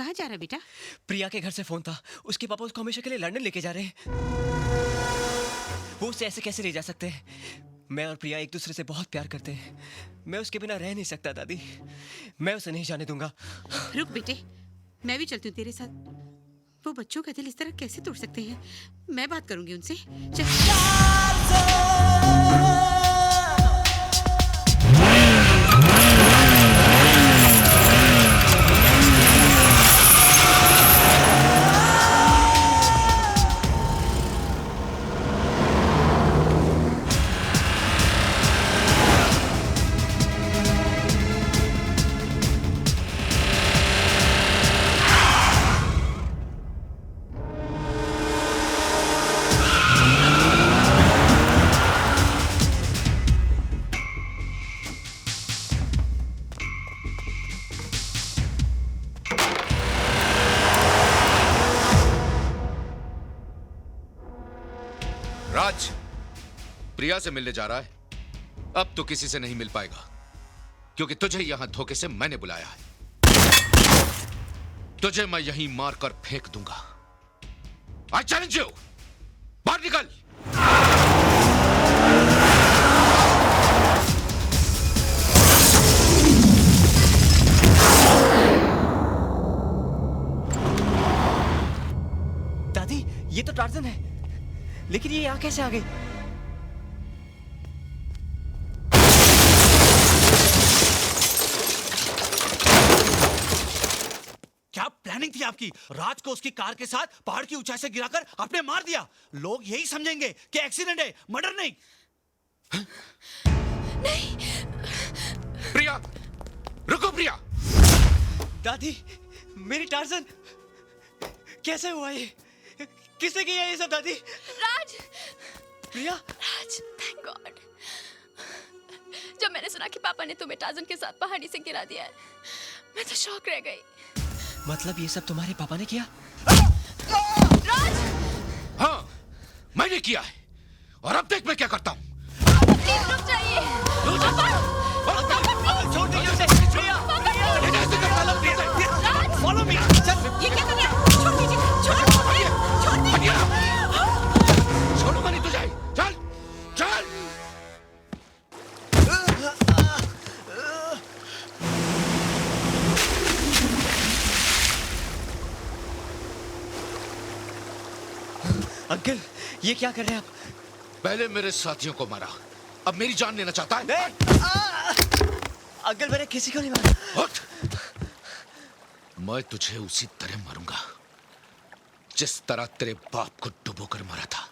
कहाँ जा रहा है बेटा? प्रिया के घर से फोन था, उसके पापा उसको हमेशा के लिए लंदन लेके जा रहे हैं। वो उसे ऐसे कैसे ले जा सकते हैं? मैं और प्रिया एक दूसरे से बहुत प्यार करते हैं। मैं उसके बिना रह नहीं सकता दादी। मैं उसे नहीं जाने दूंगा। रुक बेटे, मैं भी चलती हूँ तेरे साथ। वो बच्चों का दिल इस तरह कैसे तोड़ सकते हैं? मैं बात करूंगी उनसे। चल। राज, प्रिया से मिलने जा रहा है। अब तो किसी से नहीं मिल पाएगा, क्योंकि तुझे यहां धोखे से मैंने बुलाया है। तुझे मैं यहीं मारकर फेंक दूंगा। आई चैलेंज यू, बाहर निकल। दादी, ये तो टार्जन है, लेकिन ये यहाँ कैसे आ गई? क्या प्लानिंग थी आपकी? राज को उसकी कार के साथ पहाड़ की ऊंचाई से गिराकर आपने मार दिया। लोग यही समझेंगे कि एक्सीडेंट है, मर्डर नहीं। नहीं। प्रिया, रुको प्रिया। दादी, मेरी टार्जन कैसे हुआ ये? किसने किया ये सब दादी? राज! प्रिया? राज, थैंक गॉड। जब मैंने सुना कि पापा ने तुम्हें टार्जन के साथ पहाड़ी से गिरा दिया है, मैं तो शॉक रह गई। मतलब ये सब तुम्हारे पापा ने किया? राज! हाँ, मैंने किया है, और अब देख मैं क्या करता हूँ। प्लीज रुक जाइए। छोड़ दीजिए उसे। प्रिया! Follow me. ये क्या कर रहा है? छोड़ दीजिए, छोड़ दीजिए। छोड़ूंगा नहीं तुझे। चल, चल। अंकल, ये क्या कर रहे हैं आप? पहले मेरे साथियों को मारा, अब मेरी जान लेना चाहता है? अंकल, मैंने किसी को नहीं मारा। उठ! मैं तुझे उसी तरह मारूंगा जिस तरह तेरे बाप को डुबोकर मारा था।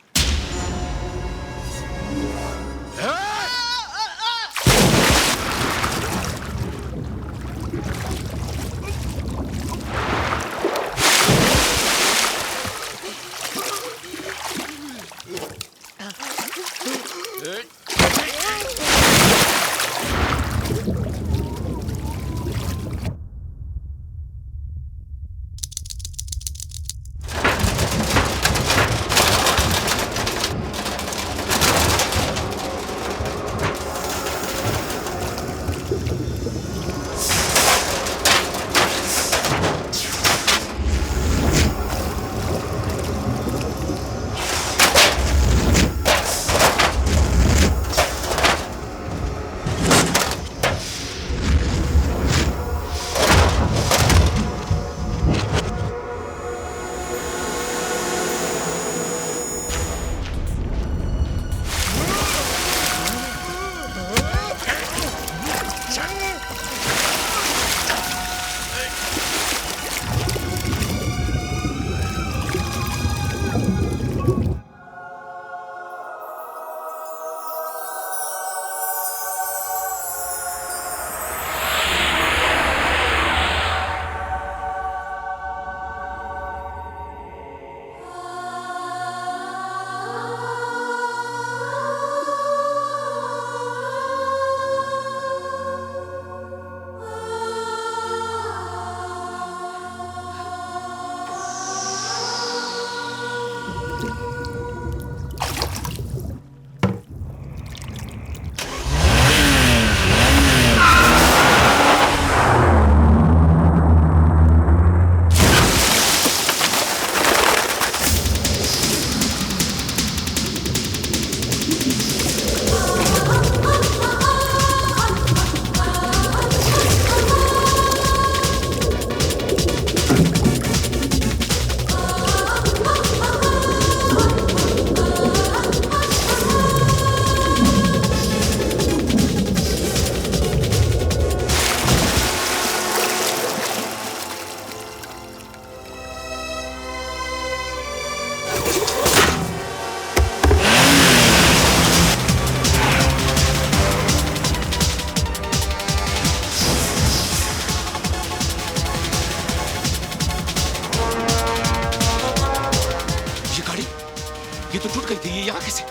ये तो टूट गई थी, ये यहाँ कैसे?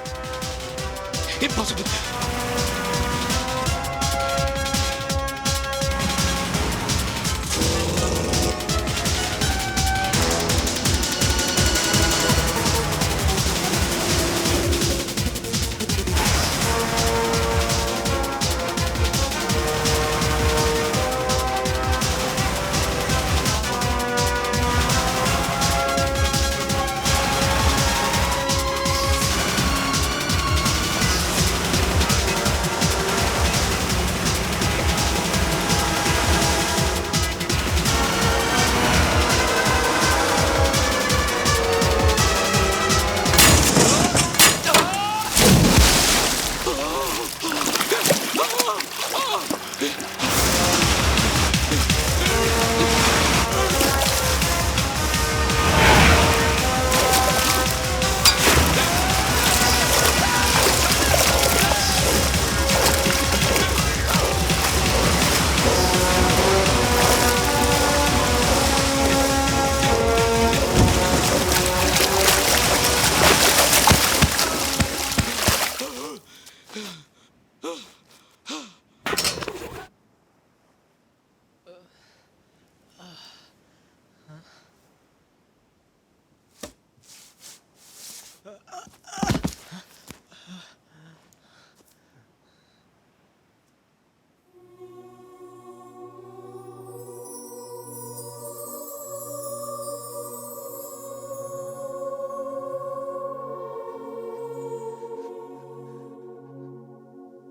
इम्पॉसिबल।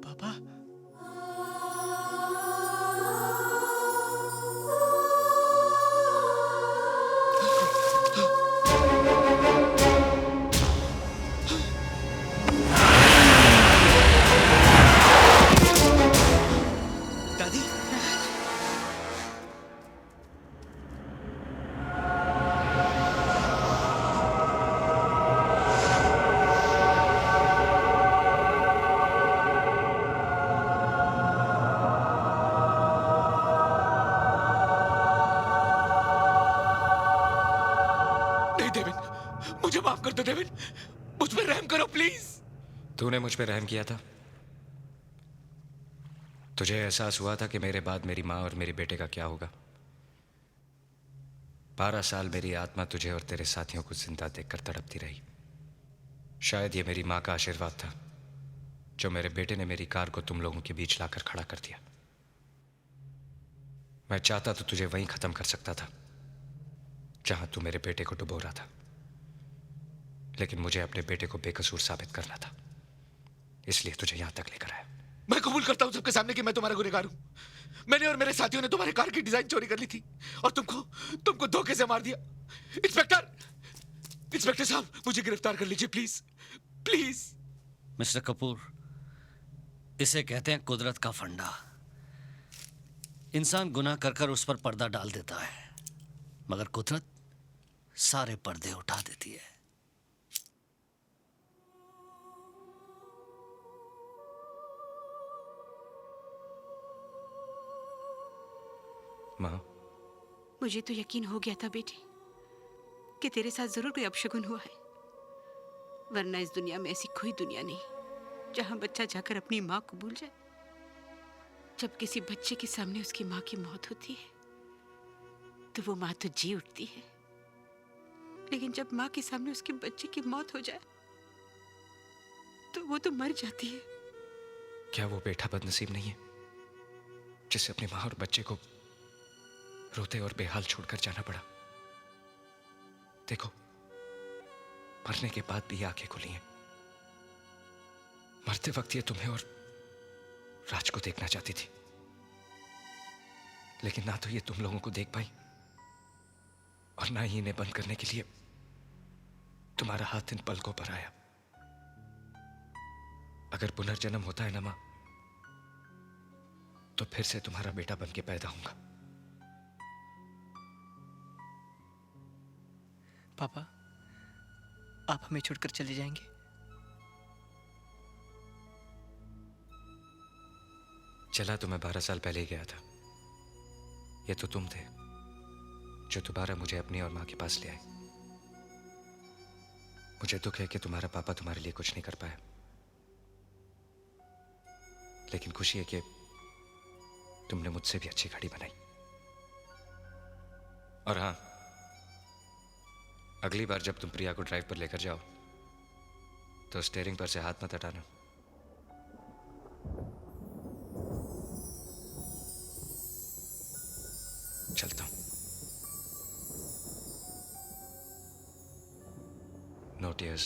पापा, दादी, नहीं डेविड, मुझे माफ कर दो डेविड, मुझ पर रहम करो प्लीज। तूने मुझ पे रहम किया था? तुझे एहसास हुआ था कि मेरे बाद मेरी माँ और मेरे बेटे का क्या होगा? 12 साल मेरी आत्मा तुझे और तेरे साथियों को जिंदा देखकर तड़पती रही। शायद ये मेरी माँ का आशीर्वाद था जो मेरे बेटे ने मेरी कार को तुम लोगों के बीच लाकर खड़ा कर दिया। मैं चाहता तो तुझे वहीं खत्म कर सकता था जहां तू मेरे बेटे को डुबो रहा था, लेकिन मुझे अपने बेटे को बेकसूर साबित करना था, इसलिए तुझे यहां तक लेकर आया। मैं कबूल करता हूं सबके सामने कि मैं तुम्हारा गुनहगार हूं। मैंने और मेरे साथियों ने तुम्हारे कार की डिजाइन चोरी कर ली थी और तुमको धोखे से मार दिया। इंस्पेक्टर साहब, मुझे गिरफ्तार कर लीजिए प्लीज, प्लीज। मिस्टर कपूर, इसे कहते हैं कुदरत का फंडा। इंसान गुनाह कर कर उस पर पर्दा डाल देता है, मगर कुदरत सारे पर्दे उठा देती है। माँ, मुझे तो यकीन हो गया था बेटी कि तेरे साथ जरूर कोई अपशगुन हुआ है, वरना इस दुनिया में ऐसी कोई दुनिया नहीं जहां बच्चा जाकर अपनी माँ को भूल जाए। जब किसी बच्चे के सामने उसकी माँ की मौत होती है तो वो माँ तो जी उठती है, लेकिन जब माँ के सामने उसके बच्चे की मौत हो जाए तो वो तो मर जाती है। क्या वो बेटा बदनसीब नहीं है जिसे अपनी माँ और बच्चे को रोते और बेहाल छोड़कर जाना पड़ा? देखो, मरने के बाद भी आंखें खुली हैं। मरते वक्त ये तुम्हें और राज को देखना चाहती थी, लेकिन ना तो ये तुम लोगों को देख पाई और ना ही इन्हें बंद करने के लिए तुम्हारा हाथ इन पलकों पर आया। अगर पुनर्जन्म होता है ना मां, तो फिर से तुम्हारा बेटा बन के पैदा होऊंगा। पापा, आप हमें छोड़कर चले जाएंगे? चला तो मैं 12 साल पहले ही गया था। ये तो तुम थे जो दोबारा मुझे अपनी और मां के पास ले आए। मुझे दुख है कि तुम्हारा पापा तुम्हारे लिए कुछ नहीं कर पाया, लेकिन खुशी है कि तुमने मुझसे भी अच्छी घड़ी बनाई। और हां, अगली बार जब तुम प्रिया को ड्राइव पर लेकर जाओ तो स्टीयरिंग पर से हाथ मत हटाना। चलता हूं। No tears.